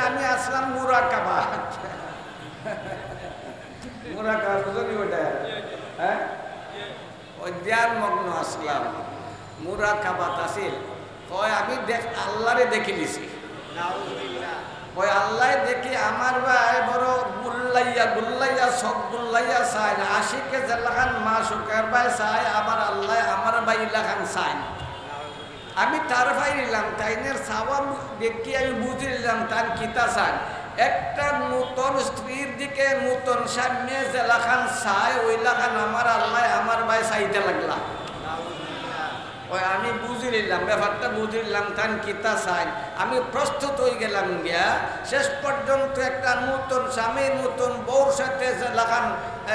আমি আসলাম মুরাকাবা। মুরাকাবা বুঝলি ওটা? হ্যাঁ, ওই ধ্যান মগ্ন আসলাম, মুরাকাবাত আসিল। কয় আমি আল্লাহরে দেখে নিছি। ওই আল্লাহ দেখি আমার ভাই বড় গুল্লাইয়া সব গুল্লাইয়া চাই আশিকে জেলাখান মা সুখের ভাই চাই, আমার আল্লাহ আমার ভাই লাখান চাই। আমি তার ভাই নিলাম তাইনের চাওয়া দেখি আমি বুঝে নিলাম তার কিতা চাই। একটা নূতন স্ত্রীর দিকে নূতন সামনে জেলাখান চাই, ওই লাখান আমার আল্লাহ আমার ভাই চাইতে লাগলাম। ওই আমি বুঝে নিলাম ব্যাপারটা, বুঝে নিলাম তান কিতা চাই। আমি প্রস্তুত হয়ে গেলাম গিয়া শেষ পর্যন্ত একটা নূতন স্বামী নূতন বউর সাথে লাগান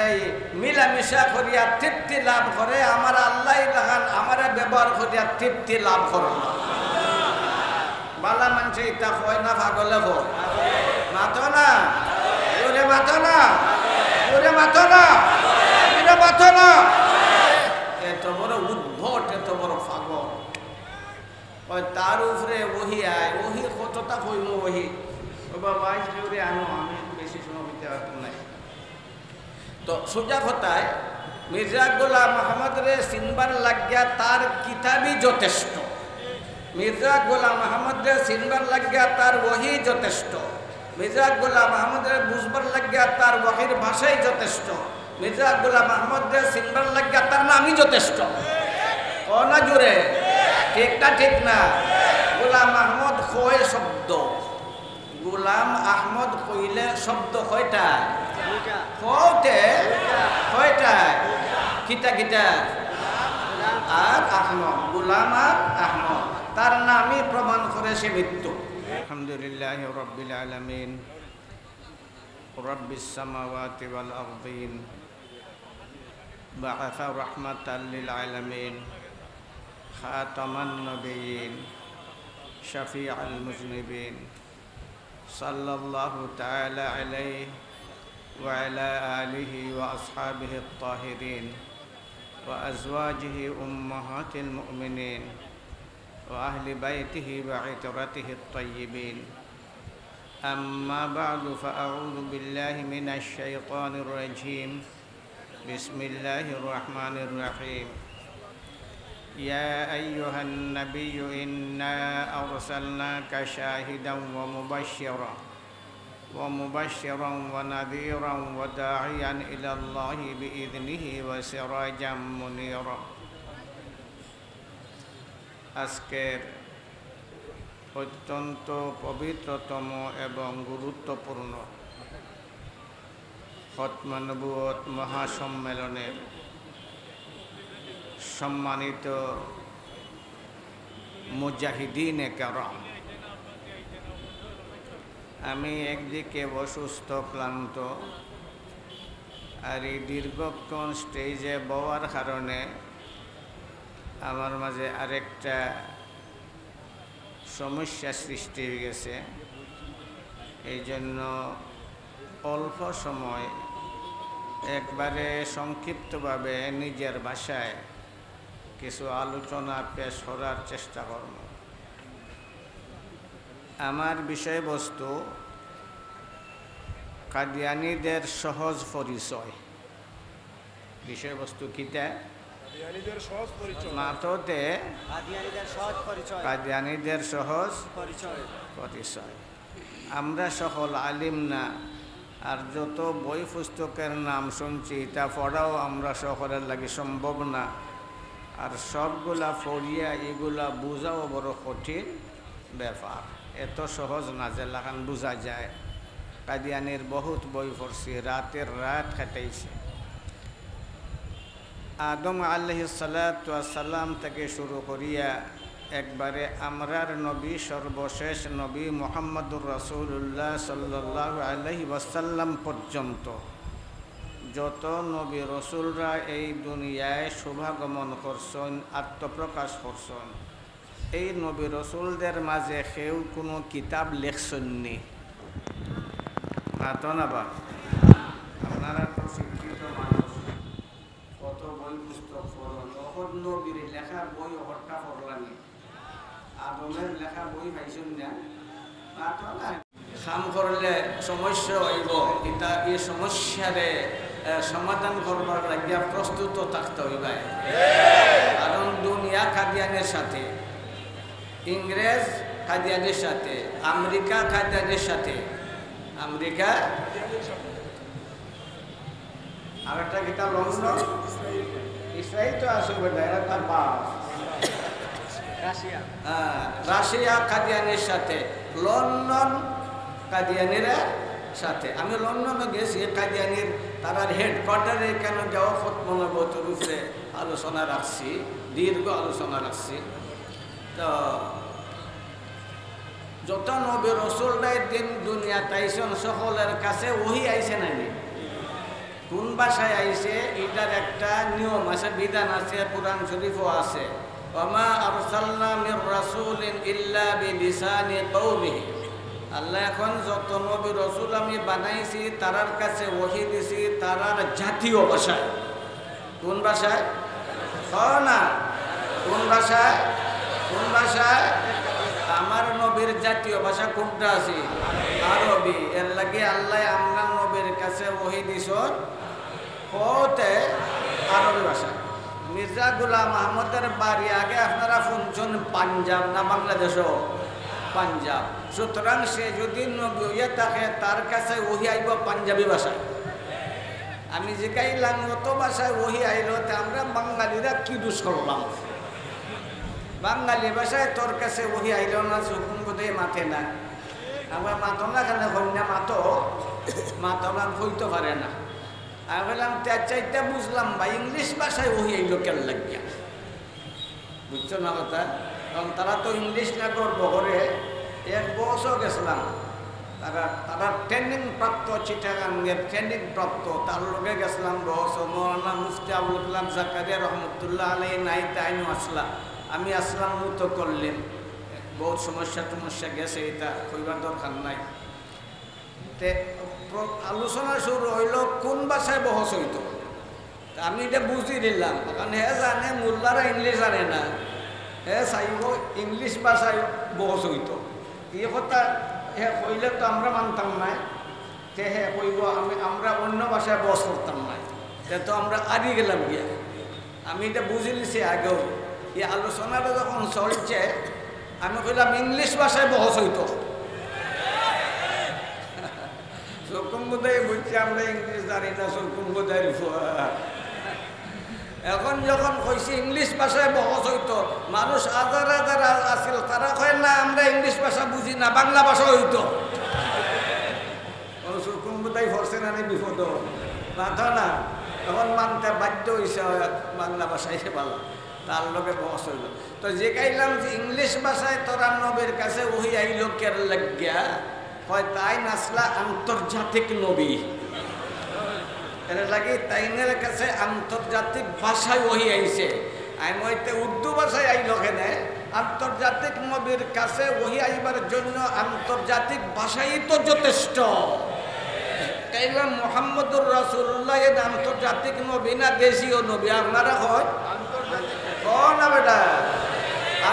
এই মিলামিশা করিয়া তৃপ্তি লাভ করে, আমার আল্লাহ লাগান আমার ব্যবহার করিয়া তৃপ্তি লাভ করল। বালা মানুষ ইতা হয় না পাগলে হয়? মাতো না ওরে, মাতো না ওরে, মাতো না ওরে, মাতো না। এত বড় উদ্ভট, এত বড় পাগল। ওই তার উপরে ওহি আয়, ওহি কতটা কইম ওহি। ও বাবা জোরে আনো, আমি বেশি সময় দিতে পারতাম নাই। তো সোজা কথায় মির্জা গোলাম আহমদরে চিনবার লাগিয়া তার কিতাবই যথেষ্ট। মির্জা গোলাম আহমদরে চিনবার লাগিয়া তার ওহি যথেষ্ট। মির্জা গোলাম আহমদরে বুঝবার লাগিয়া তার ওহির ভাষাই যথেষ্ট। মির্জা গোলাম আহমদরে চিনবার লাগিয়া তার নামই যথেষ্ট। ও না জোরে, ঠিক না ঠিক না? গোলাম আহমদ কয় শব্দ, গোলাম আহমদ কইলে শব্দ কয়টা? কয়টা? কয়টা? কিতা কিতা? আর আহমদ, গোলাম আর আহমদ, তার নামই প্রমাণ করে সে মৃত্যু। আলহামদুলিল্লাহ রাব্বিল আলামিন, রাব্বিস সামাওয়াতি ওয়াল আরদিন, বাআসা রাহমাতাল লিল আলামিন, খাতামান নবিয়্যিন, শাফিউল মুজনিবিন, সাল্লাল্লাহু তাআলা আলাইহি ওয়া আলা আলিহি ওয়া আসহাবিহি আত-তাহিরিন ওয়া আজওয়াজিহি উম্মাহাতিল মুমিনিন ওয়া আহলি বাইতিহি ওয়া ইতরাতিহি আত-তাইয়্যিবিন। আম্মা বা'দু ফাআউযু বিল্লাহি মিনাশ শাইতানির রাজীম। বিসমিল্লাহির রহমানির রহিম। ইয়া আইয়ুহান নাবিয়্যু ইন্না আরসালনাকা শাহিদান ওয়া মুবাশশিরান ওয়া নাযীরান ওয়া দা'iয়ান ইলাল্লাহি বিইযনিহি ওয়া সিরাজাম মুনীরা। আজকের অত্যন্ত পবিত্রতম এবং গুরুত্বপূর্ণ খতমে নবুয়ত মহাসম্মেলনের সম্মানিত মুজাহিদিনে কেরাম, আমি একদিকে অসুস্থ ক্লান্ত, আর এই দীর্ঘক্ষণ স্টেজে বওয়ার কারণে আমার মাঝে আরেকটা সমস্যা সৃষ্টি হয়ে গেছে। এই জন্য অল্প সময় একবারে সংক্ষিপ্তভাবে নিজের ভাষায় কিছু আলোচনা পেশ করার চেষ্টা করব। আমার বিষয়বস্তু কাদিয়ানীদের সহজ পরিচয়। বিষয়বস্তু কিতা? মাতোতে কাদিয়ানীদের সহজ পরিচয়। আমরা সকল আলিম না, আর যত বই পুস্তকের নাম শুনছি তা পড়াও আমরা সকলের লাগে সম্ভব না। আর সবগুলা পড়িয়া এগুলা বুঝাও বড় কঠিন ব্যাপার, এত সহজ না যে লাগান বোঝা যায়। কাদিয়ানির বহুত বই পড়ছি, রাতের রাত কাটাইছে। আদম আলাইহিস সালাতু ওয়াস সালাম থেকে শুরু করিয়া একবারে আমরার নবী সর্বশেষ নবী মুহাম্মদুর রাসূলুল্লাহ সাল্লাল্লাহু আলাইহি ওয়াসাল্লাম পর্যন্ত যত নবী রসুলরা এই দুনিয়ায় শুভাগমন করছেন, আত্মপ্রকাশ করছেন, এই নবী রসুলদের মাঝে কেউ কোনো কিতাব লেখছেননি। মাতো না বা? আপনারা তো শিক্ষিত মানুষ, কত বই পুস্তক পড়েন, অহদ নবীর লেখা বই অহরটা পড়লানি, আদমের লেখা বই পাইছেন না? মাতো না? কাম করলে সমস্যা হইব, এটা এই সমস্যারে সমাধান করবার লাগিয়া প্রস্তুত থাকতে হইবে। কারণ দুনিয়া কাদিয়ানের সাথে, ইংরেজ কাদিয়ানের সাথে, আমেরিকা কাদিয়ানের সাথে, আমেরিকা আর একটা কিতা লন্ডন, ইসরায়েল তো আছে বেটা, এরা তার বাপ, রাশিয়া কাদিয়ানের সাথে, লন্ডন কাদিয়ানিরা সাথে। আমি লন্ডনে গেছি, কাদিয়ানির তারার হেডকোয়ার্টারে কেন যাওয়া ফতমনগতের উপরে আলোচনা রাখছি, দীর্ঘ আলোচনা রাখছি। তো যত নবী রসুলরাই দিন দুনিয়া তাইছেন, সকলের কাছে ওহি আইছে নাকি, কোন ভাষায় আইছে এটার একটা নিয়ম আছে, বিধান আছে, কুরআন শরীফও আছে। ওমা আরসালনা মির রাসূলিন ইল্লা বিলিসানি কওমিহি। আল্লাহ এখন যত নবী রসুল আমি বানাইছি তারার কাছে ওহি দিছি তারার জাতীয় ভাষায়। কোন ভাষায়? না, কোন ভাষায়? কোন ভাষায়? আমার নবীর জাতীয় ভাষা কোনটা আছে? আরবি। এর লাগে আল্লাহ আমরা নবীর কাছে ওহি দিছ কতে আরবি ভাষা। মির্জা গোলাম আহমদের বাড়ি আগে আপনারা শুনছেন পাঞ্জাব না বাংলাদেশও? পাঞ্জাব। সুতরাং সে যদি নবী হইয়া থাকে তার কাছে ওহি আইব পাঞ্জাবি ভাষায়। আমি জিজ্ঞাইলাম অত ভাষায় ওহি আইল, আমরা বাঙালিরা কি দোষ করলাম? বাঙালি ভাষায় তোর কাছে ওহি আইল না, চুকুন বোধে মাথে না, আমার মাথো না কেন কন্যা মাতো না হইতে পারে না। আমি বললাম তার চাইতে বুঝলাম বা ইংলিশ ভাষায় ওহি আইল কেন লাগিয়া, বুঝছো না কথা? কারণ তারা তো ইংলিশ না গর্ব করে। এক বছর গেছিলাম, তারা ট্রেনিং প্রাপ্ত, চিটাগাঙ্গের ট্রেনিং প্রাপ্ত, তার লোকে গেছিলাম বছর। মৌলানা মুফতি আবুল কালাম জাকারিয়া রহমতুল্লাহ আলাই নাই, তাইনও আসলাম, আমি আসলাম মতো করলেন। বহুত সমস্যা গেছে, এটা কইবার দরকার নাই। তে আলোচনা শুরু হইল কোন ভাষায় বহস হইত। আমি এটা বুঝি দিলাম, কারণ হে জানে মোল্লারা ইংলিশ জানে না, হে চাইব ইংলিশ ভাষায় বহস হইত। এই কথা হে কইলে তো আমরা মানতাম নাই, তে হে কইব আমরা অন্য ভাষায় বহস করতাম নাই, তে তো আমরা আড়ি গেলাম গিয়া। আমি এটা বুঝে নিছি আগেও। এই আলোচনাটা যখন চলছে আমি কইলাম ইংলিশ ভাষায় বহস হইত। সরকুম বোধহয় বলছি আমরা ইংলিশ জানি না, সরকুম বোধহয়। এখন যখন কইছি ইংলিশ ভাষায় বহস হইতো, মানুষ হাজার হাজার আসছিল, তারা কয় না আমরা ইংলিশ ভাষা বুঝি না, বাংলা ভাষা হইতো। সরকুম বোধহয় ফরছে না বিপদ মাথা না, তখন মানতে বাধ্য হয়েছে বাংলা ভাষায় ভালো, তার লোকে বহস হইল। তো যে কাইলাম যে ইংলিশ ভাষায় তোরা নবীর কাছে ওহি আইল কের লাগিয়া, হয় তাই নাসলা আন্তর্জাতিক নবী, এর লাগে তাইনের কাছে আন্তর্জাতিক ভাষায় ওহি আইছে। আমি হইতে উর্দু ভাষায় আইল কেনে, আন্তর্জাতিক নবীর কাছে ওহি আইবার জন্য আন্তর্জাতিক ভাষাই তো যথেষ্ট। কাইলাম মোহাম্মদুর রাসূলুল্লাহ এর আন্তর্জাতিক নবী না দেশীয় নবী? আপনারা হয় না বেটা,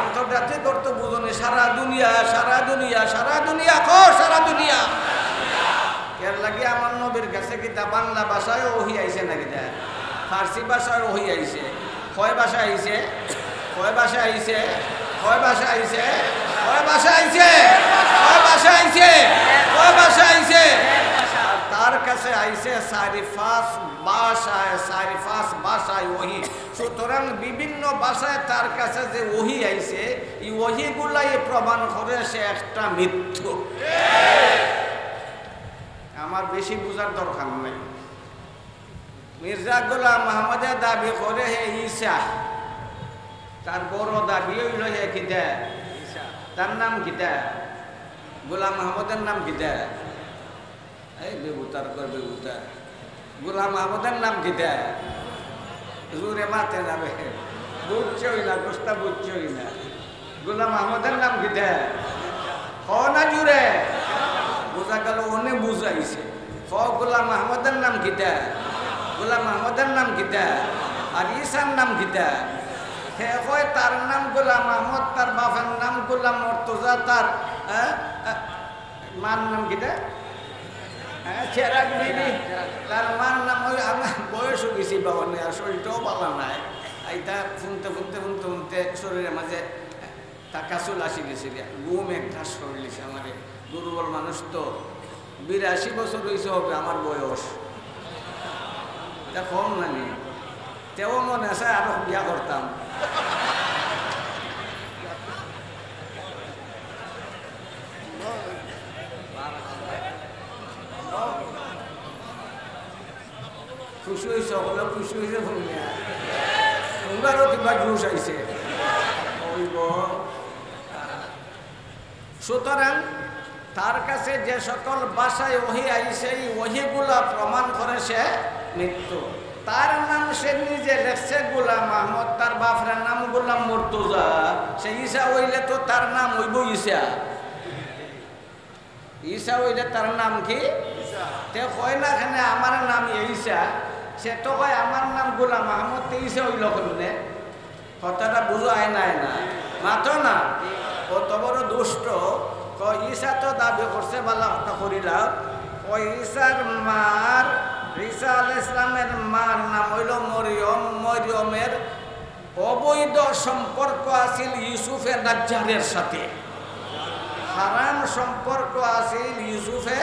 আন্তর্জাতিক অর্থ বুঝনে সারা দুনিয়া, সারা দুনিয়া, সারা দুনিয়া, সারা দুনিয়া। এর লাগে আমার নবীর কাছে কিতা বাংলা ভাষায় ওহি আইছে না, কিতা ফার্সি ভাষায় ওহি আইছে। কয় ভাষা আইছে? কয় ভাষা আইছে? কয় ভাষা আইছে? কয় ভাষা আইছে? কয় ভাষা আইছে? কয় ভাষা আইছে? তার কাছে আইছে সারিফাস ভাষায়, সারিফাস ভাষায় ওহি। সুতরাং বিভিন্ন ভাষায় তার কাছে যে ওহি আইছে, এই ওহিগুলাই প্রমাণ করে সে একটা মিথ্যু। আমার বেশি বুঝার দরকার নাই। মির্জা গোলাম আহমদের দাবি করে হে ঈসা, তার বড় দাবি হইল হে কিতা, তার নাম কিতা, গোলাম আহমদের নাম কিতা? এই বেগুতার কর বেগুতা, গোলাম আহমদের নাম কিতা? জোরে মাতে যাবে, বুঝছই না, গোস্তা বুঝছই না। গোলাম আহমদের নাম কিতা? না জুড়ে বোঝা গেল, অনেক বুঝাইছে। গোলাম আহমদের নাম কিতা? গোলাম আহমদের নাম কিতা? আর ঈসার নাম কিতা? হে কয় তার নাম গোলাম আহমদ, তার বাপের নাম গোলাম মর্তজা, তার মার নাম কিটা হ্যাঁ চেরাগ বিবি তার মার নাম ওই আমার বয়স হয়ে গেছি বাবা নেই আর শরীরটাও ভালো নাই এইটা শুনতে শরীরের মাঝে কাসুল আসি গেছে ঘুম একটা শরীর আমার দুর্বল মানুষ তো 82 বছর হয়েছে হবে আমার বয়স এটা কম নানি তেও মনে আছে আরো বিয়া করতাম খুশি হয়েছে ওগুলো খুশি হয়েছে শুনিয়া তোমরারও কিংবা জুস আইছে সুতরাং তার কাছে যে সকল ভাষায় ওহি আইছে এই ওহিগুলা প্রমাণ করে সে মৃত্যু তার নাম সে নিজে লেখছে গোলাম আহমদ তার বাপরের নাম গোলাম মুর্তজা সে ঈসা হইলে তো তার নাম হইব ঈসা হইলে তার নাম কি তে কয় না এখানে আমার নাম ঈসা সে তো কয় আমার নাম গোলাম আহমদ তে ঈসা হইল কেমনে কথাটা বুঝায় নাই না মাথো না কত বড় দুষ্ট কয় ঈসা তো দাবি করছে বালা কথা করিলাম ওই ঈসার মার ঈসা আলাইহিস সালামের মার নাম হইল মরিয়ম মরিয়মের অবৈধ সম্পর্ক আছিল ইউসুফে নাজ্জারের সাথে হারাম সম্পর্ক আছিল ইউসুফে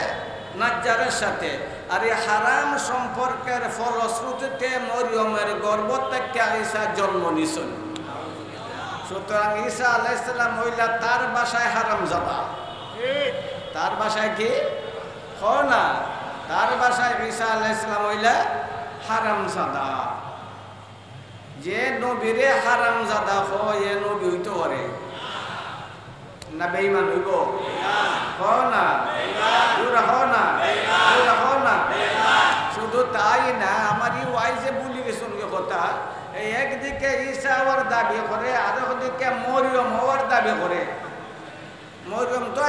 নাজ্জারের সাথে আর এই হারাম সম্পর্কের ফলশ্রুতিতে মরিয়মের গর্ভ থেকে ঈসা জন্ম নিছেন সুতরাং ঈসা আলাইহিস সালাম হইলা তার বাসায় হারামজাদা তার বাসায় কি হয় না তার বাসায় ঈসা আলাইহিস সালাম হইলা হারামজাদা যে নবীরে হারামজাদা হয় এ নবী হইতে পারে না বেঈমান হইব হয় না শুধু তাই না আমার এই ওয়াইজে বলি গেছেন কথা একদিকে ঈসা হওয়ার দাবি করে আর একদিকে মরিয়ম হওয়ার দাবি করে মরিয়ম তো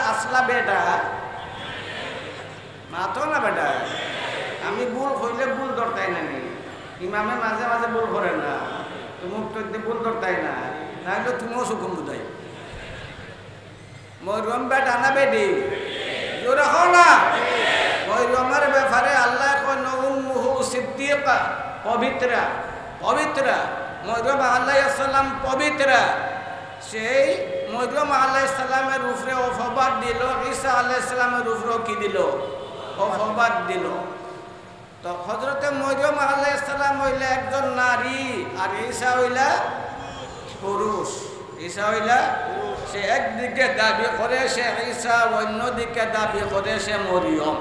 আসলা বেটা মাতো না বেটা আমি ভুল হইলে ভুল ধরতাই না ইমামে মাঝে মাঝে ভুল করে না তুমি ভুল ধরতাই না নাহলে তুমিও সুখম বুঝাই মরিয়ম বেটা না বেটি জোরে হও না মরিয়মের ব্যাপারে আল্লাহ কয় উম্মুহু সিদ্দিকা পবিত্রা মরিয়ম আলাইহিস সালাম পবিত্রা সেই মরিয়ম আলাইহিস সালামের উপরে অপবাদ দিল ঈসা আলাইহিস সালামের উপরে কি দিল অপবাদ দিল তো হযরতে মরিয়ম আলাইহিস সালাম হইলে একজন নারী আর ঈসা হইলা পুরুষ সে একদিকে দাবি করে সে ঈসা অন্যদিকে দাবি করে সে মরিয়ম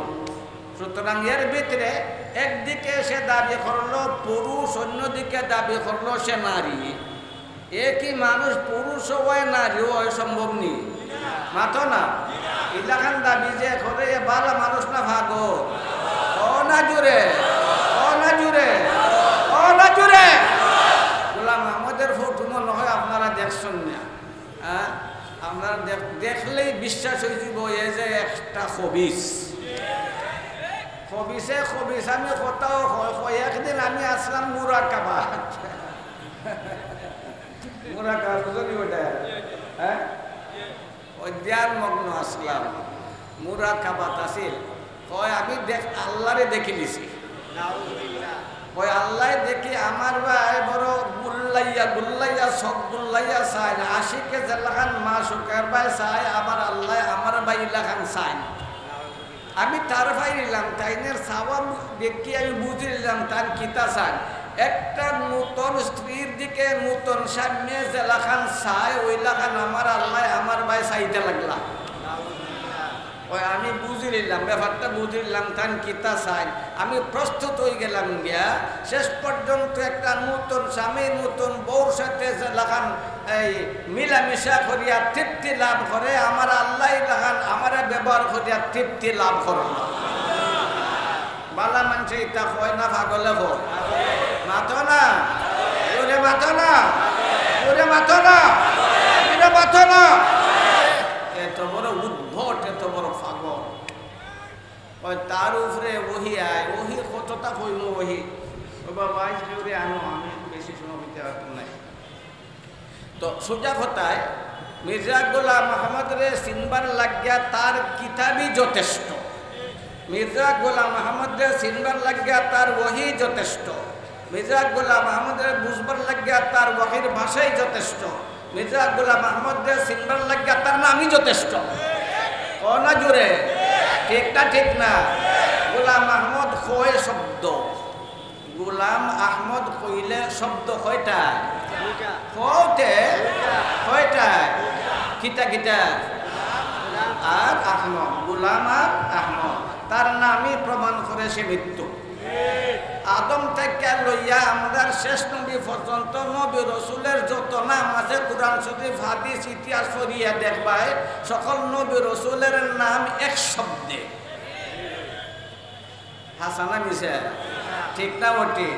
সুতরাং এর ভিতরে একদিকে সে দাবি করলো পুরুষ অন্যদিকে দাবি করলো সে নারী একই মানুষ পুরুষ হয় নারী হয় সম্ভব নি মাথো না ইলাখান দাবি যে করে এ বালা মানুষ না ভাগো ও না জুড়ে গোলাম আহমদের ফটো মনে হয় আপনারা দেখছেন না আপনারা দেখলেই বিশ্বাস হয়ে যাব এ যে একটা খবিস আমি কোথাও একদিন আমি আসলাম মুরাকাবা বুঝলি ওটা হ্যাঁ ওই ধ্যান মগ্ন আসলাম মুরাকাবাত আসিল কয় আমি আল্লাহরে দেখে নিছি কয় আল্লাহ দেখি আমার ভাই বড় গুল্লাইয়া সব গুল্লাইয়া চাই আশিকে জেলাখান মা সুখের ভাই চাই আমার আল্লাহ আমার ভাই ইলাখান চাই আমি তার ভাই নিলাম তাইনের সাবাব দেখি আমি বুঝে নিলাম তার কিতা চাই একটা নূতন স্ত্রীর দিকে নূতন সামনে জেলাখান চাই ওই লাখান আমার আল্লাহ আমার ভাই চাইতে লাগলাম ওই আমি বুঝে নিলাম ব্যাপারটা বুঝে নিলাম তান কিতা চাই আমি প্রস্তুত হয়ে গেলাম গিয়া শেষ পর্যন্ত একটা নূতন স্বামী নূতন বউর সাথে লাগান এই মিলামিশা করিয়া তৃপ্তি লাভ করে আমার আল্লাহ লাগান আমার ব্যবহার করিয়া তৃপ্তি লাভ করল বালা মানুষ ইতা হয় না পাগলে হয় মাথো না এত বড় উদ্ভট এত বড় পাগল তার উপরে ওহি আয় ওহি কতটা কইম ওহি ও বাবা আনো আমি বেশি সময় দিতে পারতাম নাই তো সোজা কথায় মির্জা গোলাম আহমদ রে চিনবার লাগিয়া তার কিতাবই যথেষ্ট। মির্জা গোলাম আহমদ রে চিনবার লাগিয়া তার ওহী যথেষ্ট। মির্জা গোলাম আহমদ রে বুঝবার লাগিয়া তার ওহীর ভাষাই যথেষ্ট। মির্জা গোলাম আহমদ রে চিনবার লাগিয়া তার নামই যথেষ্ট। ও না জুড়ে ঠিক না? ঠিক না? গোলাম আহমদ কয় শব্দ। গোলাম আহমদ কইলে শব্দ কয়টা? কয়টা? কয়টা? কিতা কিতা? আর আহমদ, গোলাম আর আহমদ, তার নামই প্রমাণ করে সে মৃত্যু। আদম থেকে লইয়া আমাদের শেষ নবী পর্যন্ত নবী রসুলের যত নাম আছে কুরআন শরীফ হাদিস ইতিহাস পড়িয়া দেখবায় সকল নবী রসুলের নাম এক শব্দে। হাসানা মিশে ঠিক না বটে?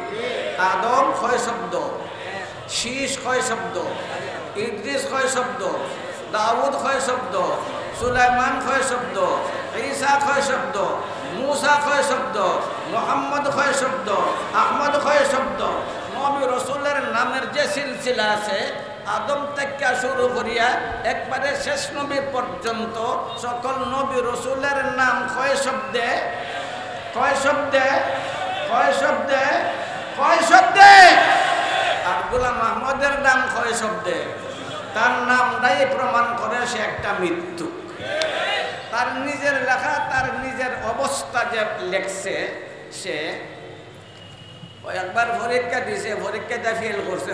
আদম কয় শব্দ, শীষ কয় শব্দ, ইদ্রিস কয় শব্দ, দাউদ কয় শব্দ, সুলাইমান কয় শব্দ, ঈসা কয় শব্দ, মুসা কয় শব্দ, মোহাম্মদ কয় শব্দ, আহমদ কয় শব্দ। নবী রসুলের নামের যে সিলসিলা আছে আদম থেকে শুরু করিয়া একবারে শেষ নবী পর্যন্ত সকল নবী রসুলের নাম কয় শব্দে? কয় শব্দে? কয় শব্দে? কয় শব্দে? আর গোলাম আহমদের নাম কয় শব্দে? তার নামটাই প্রমাণ করে সে একটা মৃত্যু। তার নিজের লেখা, তার নিজের অবস্থা যে লেখছে, সে একবার পরীক্ষা দিছে, পরীক্ষাটা ফেল করছে।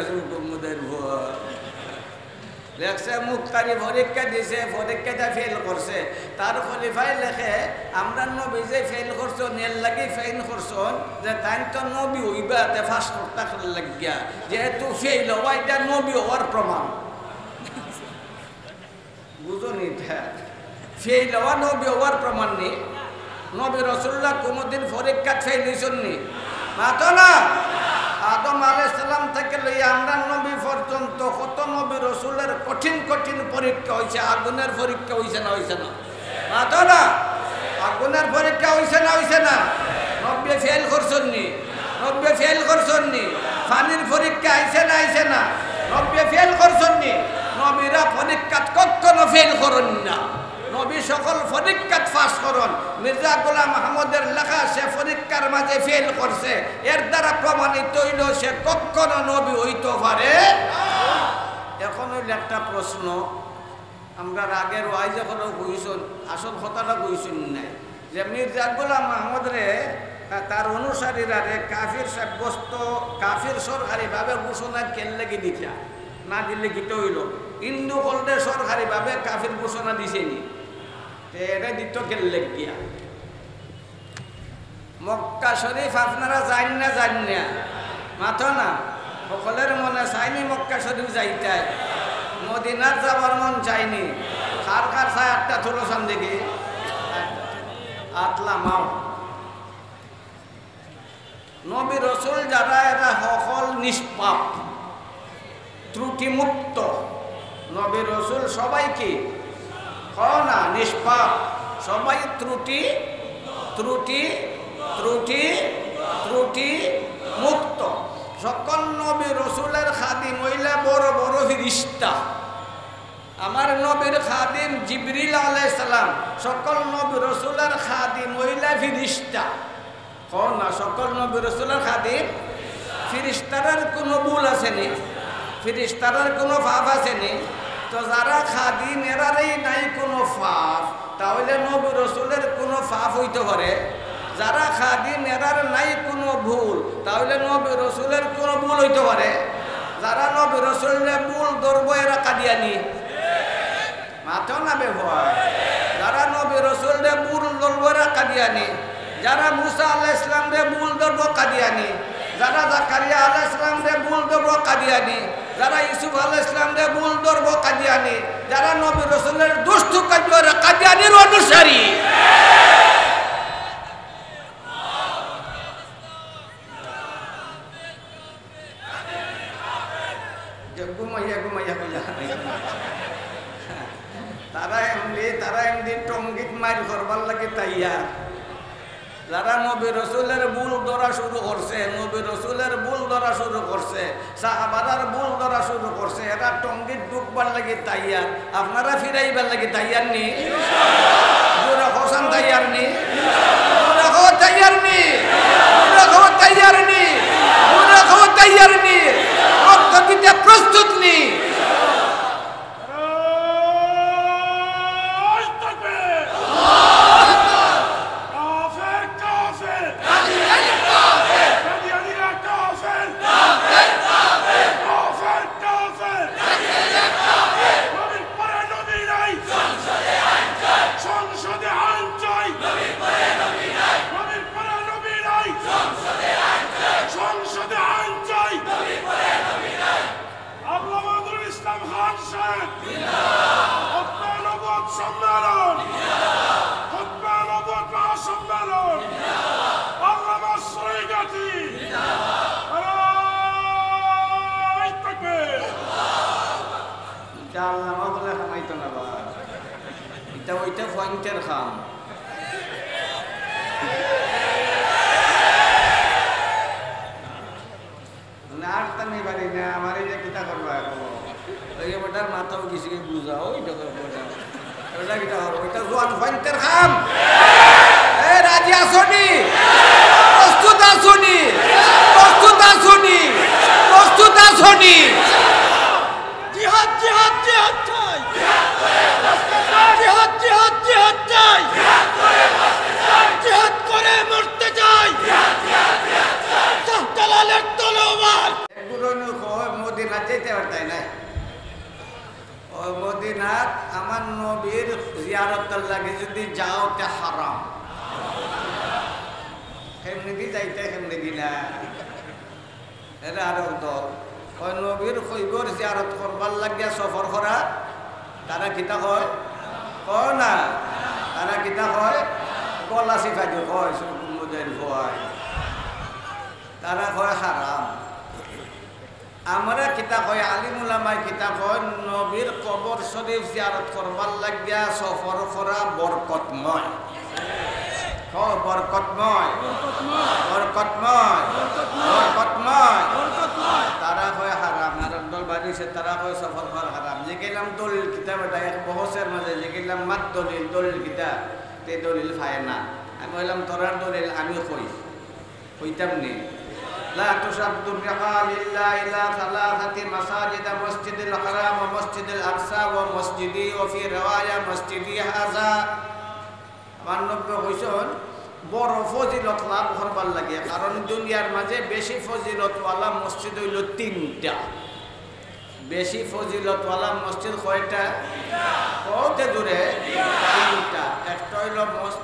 লেখছে মুক্তারি পরীক্ষা দিছে, পরীক্ষাটা ফেল করছে। তার খলিফায় লেখে আমরা নবী যে ফেল করছো নেল লাগি ফেল করছো যে তাই তো নবী হইবা তে ফাঁস করতে লাগিয়া, যেহেতু ফেল হওয়া এটা নবী হওয়ার প্রমাণ। বুঝনি? ফেল হওয়া নবী হওয়ার প্রমাণ নেই। নবী রসুল্লাহ কোনোদিন পরীক্ষা ফেল হয়েছেন নি? মাতো না। আদম আলাইহিস সালাম থেকে লইয়া আমরা নবী পর্যন্ত কত নবী রসুলের কঠিন কঠিন পরীক্ষা হয়েছে। আগুনের পরীক্ষা হয়েছে না? হয়েছে না? মাতো না। আগুনের পরীক্ষা হয়েছে না? হয়েছে না? নবী ফেল করছেন নি? নবী ফেল করছেন নি? পানির পরীক্ষা আইছে না? আইছে না? নবী ফেল করছেন নি? নবীরা পরীক্ষা কখনো ফেল করেন না। নবী সকল পরীক্ষা পাস করুন। মির্জা গোলাম আহমদের লেখা সে পরীক্ষার মাঝে ফেল করছে, এর দ্বারা প্রমাণিত হইল সে কখনো নবী হইতে পারে। এখন হইল একটা প্রশ্ন, আমরা আগের ওয়াই যখন কইছেন আসল কথাটা কইছেন নাই যে মির্জা গোলাম আহমদ রে তার অনুসারীরা রে কাফির সাব্যস্ত, কাফির সরকারিভাবে ঘোষণা কেল্লেগে দিতা না দিলে গীত হইল। হিন্দু কলদে সরকারিভাবে কাফির ঘোষণা দিছেনি, এটা দিত কেল্লে গিয়া। মক্কা শরীফ আপনারা জান না? জান না? মাথো না। সকলের মনে চাইনি মক্কা শরীফ যাইতাই, মদিনার যাওয়ার মন চাইনি। কার কার চাই আটটা থুলোসান দেখি আতলা মাও। নবী রসুল যারা এরা সকল নিষ্পাপ, ত্রুটিমুক্ত। নবী রসুল সবাই কি না? নিষ্পাপ। সবাই ত্রুটি ত্রুটি ত্রুটি ত্রুটি মুক্ত। সকল নবী রসুলের খাদিম হইলে বড় বড় ফিরিস্তা। আমার নবীর খাদিম জিবরিল আলাইহিস সালাম, সকল নবী রসুলের খাদিম হইলে ফিরিস্তা। না, সকল নবী রসুলের খাদিম ফিরিস্তার কোনো ভুল আসেনি? ফিরিস্তার কোনো পাপ আসেনি? তো যারা খাদিম এরারই নাই কোনো পাপ, তাহলে নবী রসুলের কোনো পাপ হইতে পারে? যারা খাদিম এরার নাই কোনো ভুল, তাহলে নবী রসুলের কোনো ভুল হইতে পারে? যারা নবী রসুলের ভুল ধরবো এরা কাদিয়ানি। মাথো না ব্যবহার। যারা নবী রসুলের ভুল ধরবো এরা কাদিয়ানি। যারা মুসা আলাইহিস সালাম রে ভুল ধরবো কাদিয়ানি। যারা জাকারিয়া আলাইহিস সালাম রে ভুল ধরবো কাদিয়ানি। যারা ইউসুফ আলাইহিস সালাম রে ভুল ধরবো কাদিয়ানি। যারা নবী রসুলের দুষ্টু কাজ করে কাদিয়ানির অনুসারী। তারা এমনি টঙ্গিত মাইর করবার লাগে তাইয়া যারা নবী রসুলের ভুল ধরা শুরু করছে, নবী রসুলের ভুল ধরা শুরু করছে, সাহাবারার ভুল ধরা শুরু করছে, এরা টঙ্গিত ডুববার লাগি তাইয়ার। আপনারা ফিরাইবার লাগি তাইয়ার নি? জোরে হোসেন তাইয়ার নি? জোরে হো তাইয়ার নি? জোরে হো তাইয়ার নি? জোরে হো তাইয়ার নি? রক্ত দিতে প্রস্তুত নি? ওইটা পয়েন্টের খাম। নাড়তা নেই পারি না, আমার এই যে কিতা করবো এখন ওই বেটার মাথাও কিছু বুঝাও, ওইটা করবো ওইটা কিতা করবো, ওইটা জোয়ান পয়েন্টের খাম। রাজি আসনি? প্রস্তুত আসনি? প্রস্তুত আসনি? প্রস্তুত আসনি? জিহাদ জিহাদ জিহাদ চাই, জিহাদ জিহাদ জিহাদ চাই, জিহাদ করে মরতে চাই, শাহজালালের তলোয়ার। এগুলো মদিনা যেতে পারতাই না। ও মদিনাত আমার নবীর জিয়ারতের লাগে যদি যাও তে হারাম। কেমনি দি যাইতে কেমনি দিলা এরা আরো দল ওই নবীর খৈবর জিয়ারত করবার লাগিয়া সফর করা তারা কিতা হয় কয় না, তারা কিতা হয় গলা শিখাই কয় সুকুমুদের ভয়, তারা কয় হারাম। আমরা কিতা কয় আলিমুলামাই কিতা কয় নবীর কবর শরীফ জিয়ারত করবার লাগিয়া সফর করা বরকতময়। বরকতময়, বরকতময়, বরকতময়। তারা কয় হারাম, আর দল বাড়িছে তারা কয় সফর করা হারাম। যে গেলাম দলিল কিতাব এটা এক বহসের মাঝে যে গেলাম মাত দলিল দলিল কিতাব তে দলিল পায় না। আমি বললাম তোরার দলিল আমি কইতাম নি। لا تشد الرحال إلا إلى ثلاثة مساجد مسجد الحرام ومسجد الأقصى ومسجدي وفي رواية مسجدي هذا। আমার নব্য হইসন বড় ফজিলত লাভ করবার লাগে, কারণ দুনিয়ার মাঝে বেশি ফজিলতওয়ালা মসজিদ হইল তিনটা। বেশি ফজিলতওয়ালা মসজিদ কয়টা? কত দূরে? তিনটা। একটা হইল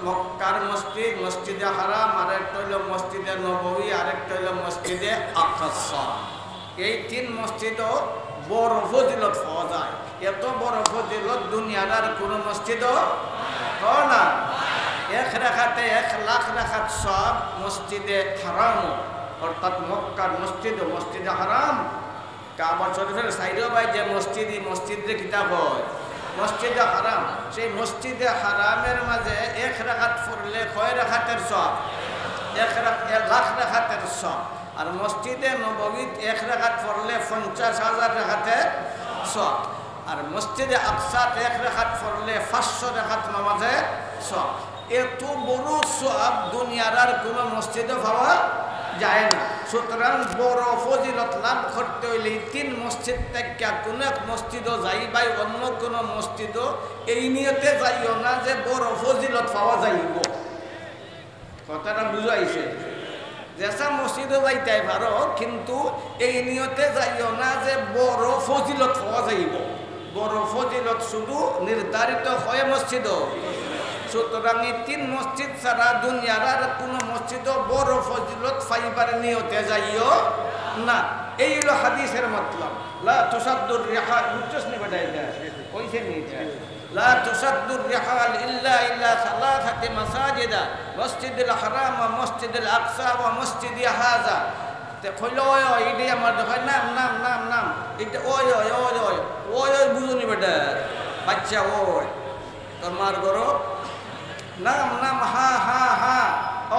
মক্কার মসজিদ মসজিদে হারাম, আর একটা হইল মসজিদে নববী, আরেকটা হইল মসজিদে আকসা। এই তিন মসজিদও বড় ফজিলত পাওয়া যায়। এত বড় ফজিলত দুনিয়ার আর কোনো মসজিদও হয় না। এক রাখাতে 1,00,000 রাখাত সব মসজিদে হারাম, অর্থাৎ মক্কার মসজিদ ও মসজিদে হারাম। কাবা শরীফের সাইডেও ভাই যে মসজিদে কিতাব হয় মসজিদে হারাম, সেই মসজিদে হারামের মাঝে 1 রাকাত পড়লে কয় রাকাতের সব? 1,00,000 রাকাতের সব। আর মসজিদে নববীত 1 রাকাত পড়লে 50,000 রাকাতের সব। আর মসজিদে আকসাত 1 রাকাত পড়লে 500 রাকাত নামাজের সব। এত বড় সব দুনিয়ার আর কোনো মসজিদে পাওয়া যায় না। সুতরাং বড় ফজিলত লাভ করতে হইলে 3 মসজিদ থেকে কোন এক মসজিদও যাইবাই, অন্য কোনো মসজিদও এই নিয়তে যাইও না যে বড় ফজিলত পাওয়া যাইব। কথাটা বুঝাইছে? যেসা মসজিদও যাইতে পারো, কিন্তু এই নিয়তে যাইও না যে বড় ফজিলত পাওয়া যাইব। বড় ফজিলত শুধু নির্ধারিত হয় মসজিদও। সুতরাং এই 3 মসজিদ ছাড়া দুনিয়ার আর কোনো মসজিদও বড় ফজিলত পাইবার নিয়তে যাইও না। এই হলো হাদিসের মতলব। লা তুসাদ্দুর রিহাল, বুঝছস নি বেটা? এটা কইছে নি এটা? লা তুসাদ্দুর রিহাল ইল্লা ইলা সালাসাতি মাসাজিদা মসজিদুল হারাম ওয়া মসজিদুল আকসা ওয়া মসজিদি হাযা। তে কইলো ওই এইডি আমার দেখো নাম নাম নাম নাম এটা ওই ওই ওই ওই ওই ওই বুঝুনি বেটা বাচ্চা ওই তোর মার গরো নাম নাম হা হা হা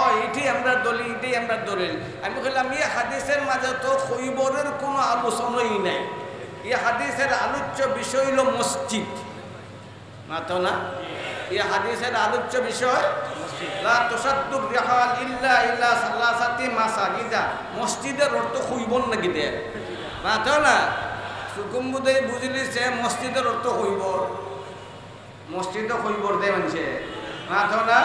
ওই আমরা দলিল, এটাই আমরা দলিল। আমি বললাম এই হাদিসের মাঝে তো খৈবরের কোনো আলোচনাই নাই। এই হাদিসের আলোচ্য বিষয় হলো মসজিদ, মাতো না? এই হাদিসের আলোচ্য বিষয় লা তুসাদ্দু রিহাল ইল্লা ইলা সালাসাতি মাসাজিদা। মসজিদের অর্থ খৈবর নাকি দে, মাতো না? সুকুম্বুদে বুঝলিছে মসজিদের অর্থ খৈবর, মসজিদও খৈবর দেয় মানুষে, মাতো না?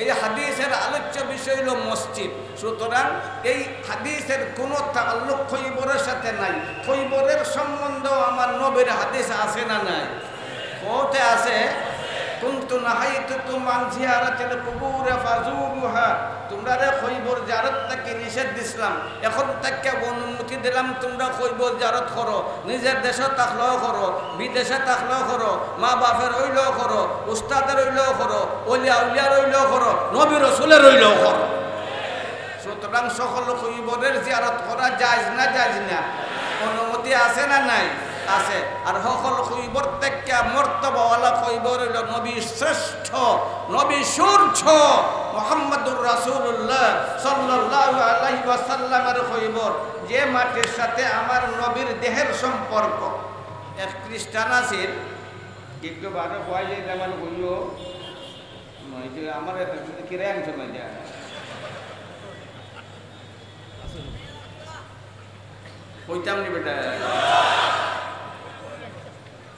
এই হাদিসের আলোচ্য বিষয় হলো মসজিদ। সুতরাং এই হাদিসের কোনো তাআল্লুক খৈবরের সাথে নাই। খৈবরের সম্বন্ধ আমার নবীর হাদিস আছে না নাই? কোতে আছে, কুনতু নাহাইতুকুম আন জিয়ারাতিল কুবুর ফাজুরুহা। তোমরা রে খৈবর জিয়ারত থেকে নিষেধ দিছিলাম, এখন থেকে অনুমতি দিলাম তোমরা খৈবর জিয়ারত করো। নিজের দেশে থাকলেও করো, বিদেশে থাকলেও করো, মা বাপের রইলেও করো, উস্তাদের রইলেও করো, ওলিয়া উলিয়া রইলেও করো, নবী রাসূলের রইলেও করো। সুতরাং সকল খৈবরের জিয়ারত করা জায়েজ না জায়েজ না? অনুমতি আছে না নাই? আছে। আর সকল খৈবর থেকে মর্তবাওয়ালা খৈবর হইল নবী শ্রেষ্ঠ, নবী সূর্য মুহাম্মদুর রাসূলুল্লাহ সাল্লাল্লাহু আলাইহি ওয়াসাল্লামের খৈবর, যে মাটির সাথে আমার নবীর দেহের সম্পর্ক। এক খ্রিস্টান আছে, একটু বারে ভয় যায় আমার বলল আমার কিরে আনছো না যা কইতাম নি বেটা,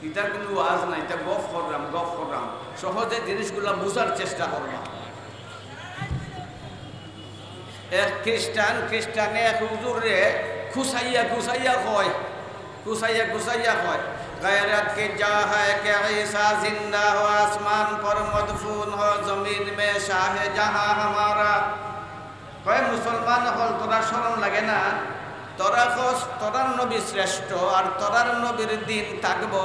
এটা কিন্তু আজ না, এটা গফ করলাম সহজে জিনিসগুলা বুঝার চেষ্টা করলাম। এক খ্রিস্টানে এক হুজুরে খুসাইয়া কয় गैरत की जा है कि ईसा जिंदा हो, आसमान पर मदफून हो, जमीन में शाह जहां हमारा। कय मुसलमान हल তোরা শরম লাগে না? তোরার নবী শ্রেষ্ঠ আর তোরার নবীর দিন থাকবো,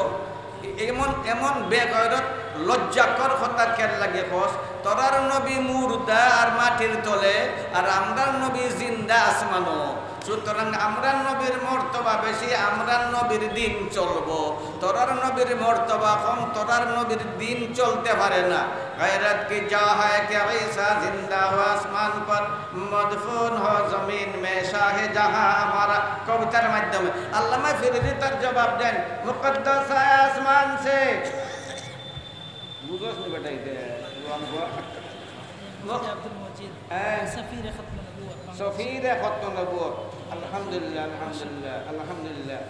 এমন বেগৈরত লজ্জাকর কথা কেন লাগে? কস তোরার নবী মুর্দা আর মাটির তলে, আর আমরার নবী জিন্দা আসমানো। সুতরাং আমরার নবীর মর্তবা বেশি, আমরার নবীর দিন চলবো। তোরার নবীর মর্তবা কম, তোরার নবীর দিন চলতে পারে না। गैरत की जा है कि ईसा जिंदा हो, आसमान पर मदफून हो, जमीन में शाह जहां हमारा। कवितार माध्यमे আল্লামা ফিরদি তার জবাব দেন, মুকদ্দাস है आसमान से। বুঝছ নি বেটা এটা আব্দুল মজিদ সফির খতম নবুয়ত, সফির খতম নবুয়ত। আলহামদুলিল্লাহ আলহামদুলিল্লাহ আলহামদুলিল্লাহ।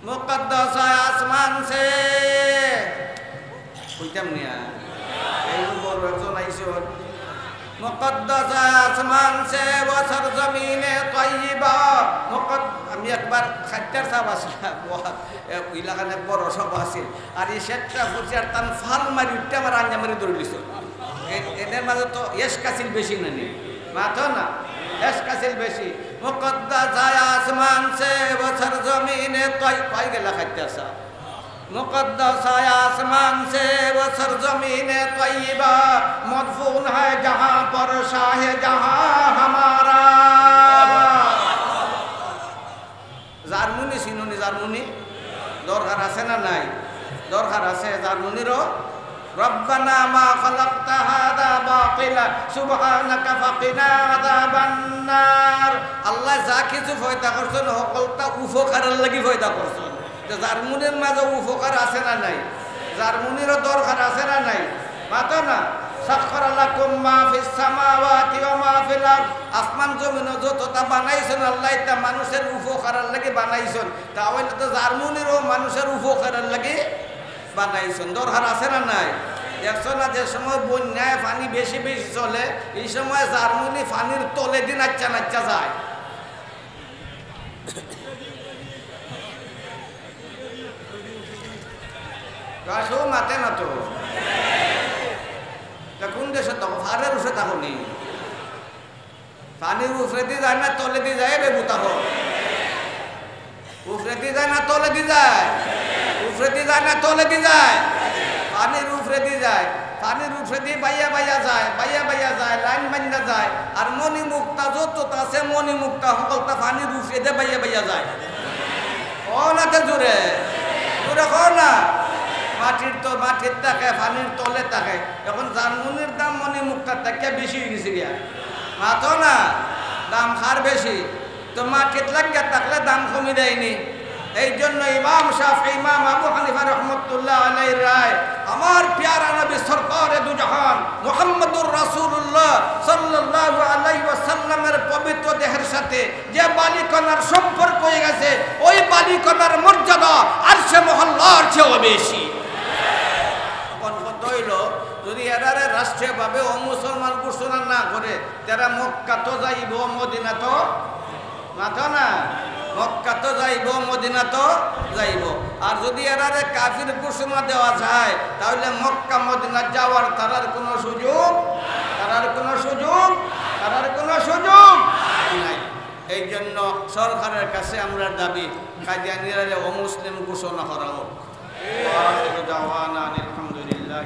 মুকদ্দাস है आसमान से। কইতাম নিয়া এই বড় একজন আইছে, মুকদ্দাস আসমান সে ও সরজমিনে তয়্যিবা। আমি একবার খাদ্যার সাহেব আসলাম, ইলাকানে বড় সব আছে, আর এই শেখটা ফুরছি আর তান ফাল মারি উঠতে আমার আঞ্জা মারি ধরে লিছ। এদের মাঝে তো এস কাছিল বেশি নানি, মাথো না এস কাছিল বেশি। মুকদ্দাস আসমান সে ও সরজমিনে পাই গেলা খাদ্যার সাহেব। मुक़द्दस है आसमान से वो सरज़मीन तय्यबा, मदफून है जहाँ पर शाह जहाँ हमारा। জার্মনি চিনুনি? জার্মনি দরকার আছে না নাই? দরকার আছে জার্মনিরও। রব্বানা মা খালাকতা হাদা বাতিলা সুবহানাকা ফাকিনা আযাবান নার। আল্লাহ যা কিছু পয়দা করছেন সকলটা উপকারের লাগি পয়দা করছেন। জার্মনির মাঝে উপকার আছে না নাই? জার্মনিরও দরকার আছে না নাই? মাতো না। সাখখারা লাকুম মা ফিস সামাওয়াতি ওয়া মা ফিল আরদ। আসমান জমিন যতটা বানাইছেন আল্লাহ তা মানুষের উপকারের লাগি বানাইছেন। তাহলে তো জার্মনিরও মানুষের উপকারের লাগি বানাইছেন। দরকার আছে না নাই? দেখছো না যে সময় বন্যায় পানি বেশি বেশি চলে, এই সময় জার্মনি পানির তলে দিন নাচ্চা যায়। গাছও মাতে না তো, কোন দেশে থাকো? ফারের উঠে থাকো নি? পানির উফরে দিয়ে যায় না তলে দিয়ে যায়? বেবু থাকো উফরে দিয়ে যায় না তলে দিয়ে যায়? উফরে দিয়ে যায় না তলে দিয়ে যায়? পানির উফরে দিয়ে যায়। পানির উফরে দিয়ে বাইয়া বাইয়া যায়, বাইয়া বাইয়া যায়, লাইন বান্ধা যায়। আর মণিমুক্তা যত আছে মণিমুক্তা সকলটা পানির উফরে দিয়ে বাইয়া বাইয়া যায়। ও নাতে জোরে জোরে কো না। মাটির থাকে, পানির তলে থাকে। এখন জার্মনির দাম মণিমুক্তার থেকে বেশি হয়ে গেছে গিয়া। মাতো না দাম খার বেশি তো মাটিত লাগিয়া থাকলে দাম কমি দেয়নি এই জন্য ইমাম শাফি ইমাম আবু হানিফা রাহমাতুল্লাহ আলাইহির রায় আমার প্যারা নবী সরকারে দু জাহান মুহাম্মদুর রাসূলুল্লাহ সাল্লাল্লাহু আলাইহি ওয়াসাল্লামের পবিত্র দেহের সাথে যে বালিকণার সম্পর্ক হয়ে গেছে ওই বালিকণার মর্যাদা আরশে মহল্লার চেয়েও বেশি কোন কত হইল যদি এরারে রাষ্ট্রীয়ভাবে ও মুসলমান ঘোষণা না করে তারা মক্কা তো যাইব মদিনা তো মাথা না মক্কা তো যাইব মদিনা তো যাইব আর যদি এরারে কাফির ঘোষণা দেওয়া যায় তাহলে মক্কা মদিনা যাওয়ার তারার কোনো সুযোগ নাই এই জন্য সরকারের কাছে আমরা দাবি কাদিয়ানীরা অমুসলিম ঘোষণা করা হোক আলহামদুলিল্লাহ